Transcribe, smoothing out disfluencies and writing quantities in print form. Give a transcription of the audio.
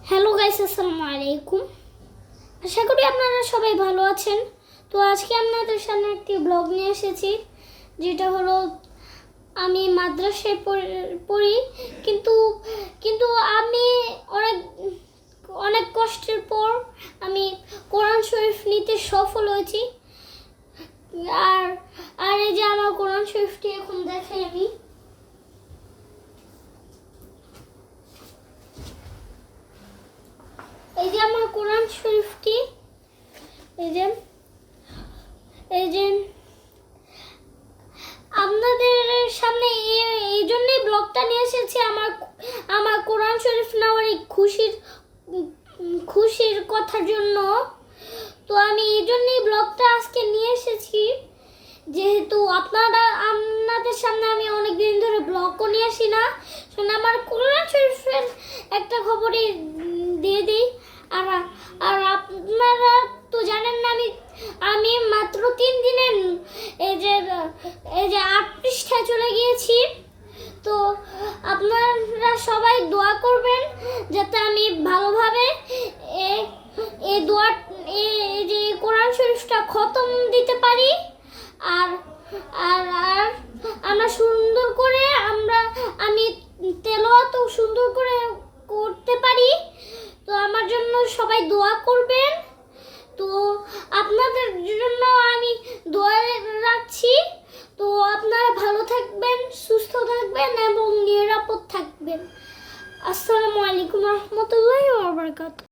Hello guys, আসসালামু আলাইকুম। আশা করি আপনারা সবাই ভালো আছেন। তো আজকে আপনাদের সামনে একটি ব্লগ নিয়ে এসেছি, যেটা হলো আমি মাদ্রাসায় পড়ি, কিন্তু কিন্তু আমি অনেক অনেক কষ্টের পর আমি কোরআন শরীফ নিতে সফল হয়েছি। আর আর এই যে আমার কোরআন শরীফটি এখন দেখাই আমি। এই যে আমার কোরআন শরীফটি, এই যে আপনাদের সামনে এই জন্যই ব্লগটা নিয়ে এসেছি। আমার কোরআন শরীফ নেওয়ার এই খুশির কথার জন্য। তো আমি এই জন্যই ব্লগটা আজকে নিয়ে এসেছি, যেহেতু আপনাদের সামনে আমি অনেক দিন ধরে ব্লগও নিয়ে আসি না। শুনে আমার কোরআন শরীফের একটা খবরই দিয়ে দিই। আর আপনারা তো জানেন না, আমি মাত্র 3 দিনের এই যে 8 পৃষ্ঠায় চলে গিয়েছি। তো আপনারা সবাই দোয়া করবেন যাতে আমি ভালোভাবে এই যে কোরআন শরীফটা খতম দিতে পারি। আর আর আর আমরা সুন্দর করে আমি তেলাওয়াত সুন্দর করে করতে পারি। তো আমার জন্য সবাই দোয়া করবেন। তো আপনাদের জন্য আমি দোয়া রাখছি। তো আপনারা ভালো থাকবেন, সুস্থ থাকবেন এবং নিরাপদ থাকবেন। আসসালামু আলাইকুম রহমতুল্লাহি ওয়া বারাকাতুহু।